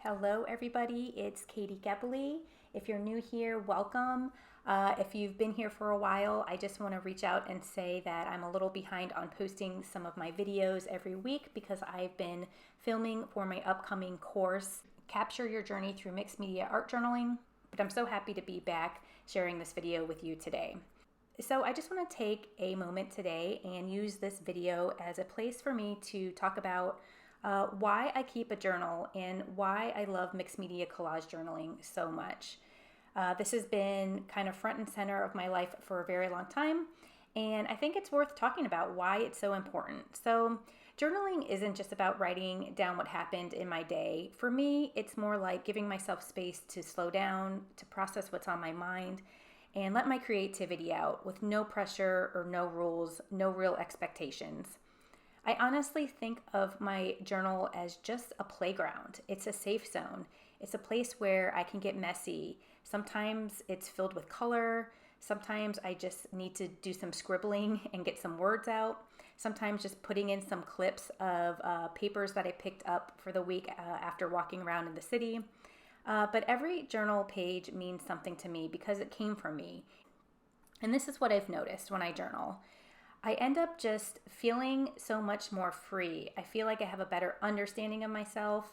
Hello everybody, it's Katie Gebely. If you're new here, welcome. If you've been here for a while, I just want to reach out and say that I'm a little behind on posting some of my videos every week because I've been filming for my upcoming course, Capture Your Journey Through Mixed Media Art Journaling. But I'm so happy to be back sharing this video with you today. So I just want to take a moment today and use this video as a place for me to talk about why I keep a journal and why I love mixed media collage journaling so much. This has been kind of front and center of my life for a very long time, and I think it's worth talking about why it's so important. So journaling isn't just about writing down what happened in my day. For me, it's more like giving myself space to slow down, to process what's on my mind, and let my creativity out with no pressure or no rules, no real expectations. I honestly think of my journal as just a playground. It's a safe zone. It's a place where I can get messy. Sometimes it's filled with color. Sometimes I just need to do some scribbling and get some words out. Sometimes just putting in some clips of papers that I picked up for the week after walking around in the city. But every journal page means something to me because it came from me. And this is what I've noticed when I journal. I end up just feeling so much more free. I feel like I have a better understanding of myself.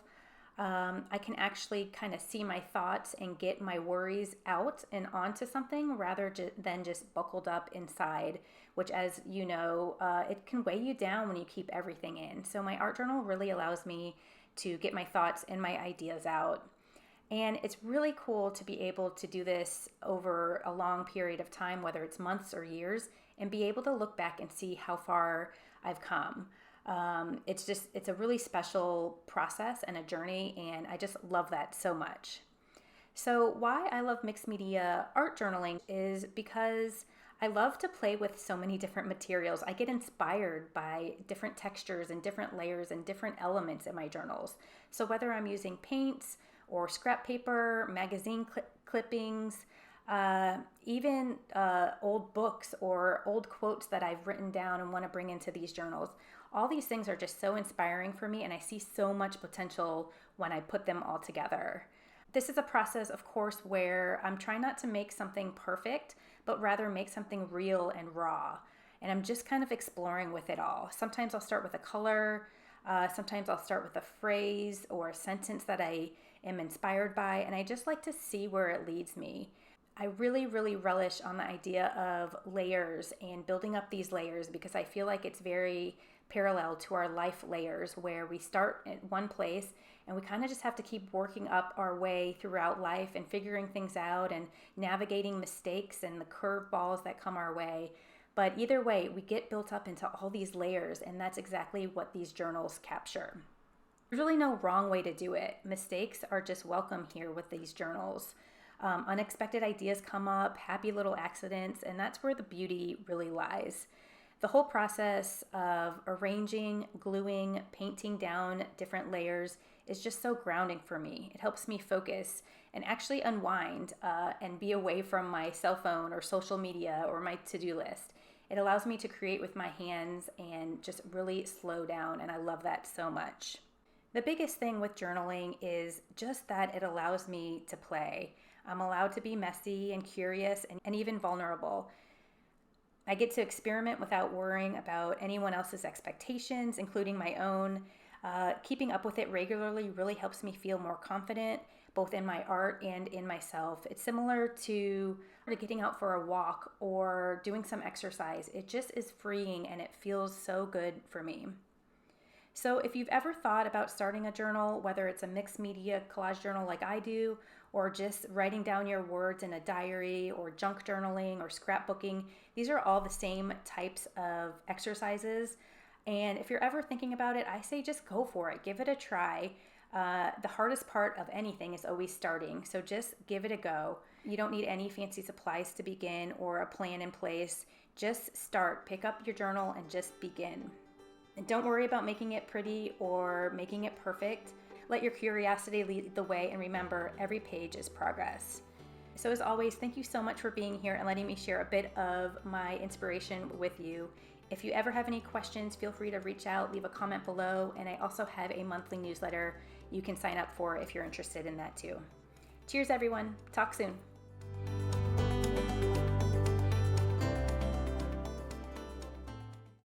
I can actually kind of see my thoughts and get my worries out and onto something rather than just buckled up inside, which, as you know, it can weigh you down when you keep everything in. So my art journal really allows me to get my thoughts and my ideas out. And it's really cool to be able to do this over a long period of time, whether it's months or years, and be able to look back and see how far I've come. It's a really special process and a journey, and I just love that so much. So why I love mixed media art journaling is because I love to play with so many different materials. I get inspired by different textures and different layers and different elements in my journals. So whether I'm using paints or scrap paper, magazine clippings, even old books or old quotes that I've written down and want to bring into these journals. All these things are just so inspiring for me, and I see so much potential when I put them all together. This is a process, of course, where I'm trying not to make something perfect, but rather make something real and raw. And I'm just kind of exploring with it all. Sometimes I'll start with a color. Sometimes I'll start with a phrase or a sentence that I am inspired by, and I just like to see where it leads me. I really, really relish on the idea of layers and building up these layers because I feel like it's very parallel to our life layers where we start at one place and we kind of just have to keep working up our way throughout life and figuring things out and navigating mistakes and the curveballs that come our way. But either way, we get built up into all these layers, and that's exactly what these journals capture. There's really no wrong way to do it. Mistakes are just welcome here with these journals. Unexpected ideas come up, happy little accidents, and that's where the beauty really lies. The whole process of arranging, gluing, painting down different layers is just so grounding for me. It helps me focus and actually unwind and be away from my cell phone or social media or my to-do list. It allows me to create with my hands and just really slow down, and I love that so much. The biggest thing with journaling is just that it allows me to play. I'm allowed to be messy and curious and even vulnerable. I get to experiment without worrying about anyone else's expectations, including my own. Keeping up with it regularly really helps me feel more confident, both in my art and in myself. It's similar to getting out for a walk or doing some exercise. It just is freeing and it feels so good for me. So if you've ever thought about starting a journal, whether it's a mixed media collage journal like I do, or just writing down your words in a diary or junk journaling or scrapbooking, these are all the same types of exercises. And if you're ever thinking about it, I say just go for it. Give it a try. The hardest part of anything is always starting. So just give it a go. You don't need any fancy supplies to begin or a plan in place. Just start, pick up your journal and just begin. And don't worry about making it pretty or making it perfect. Let your curiosity lead the way, and remember, every page is progress. So as always, thank you so much for being here and letting me share a bit of my inspiration with you. If you ever have any questions, feel free to reach out, leave a comment below, and I also have a monthly newsletter you can sign up for if you're interested in that too. Cheers, everyone. Talk soon.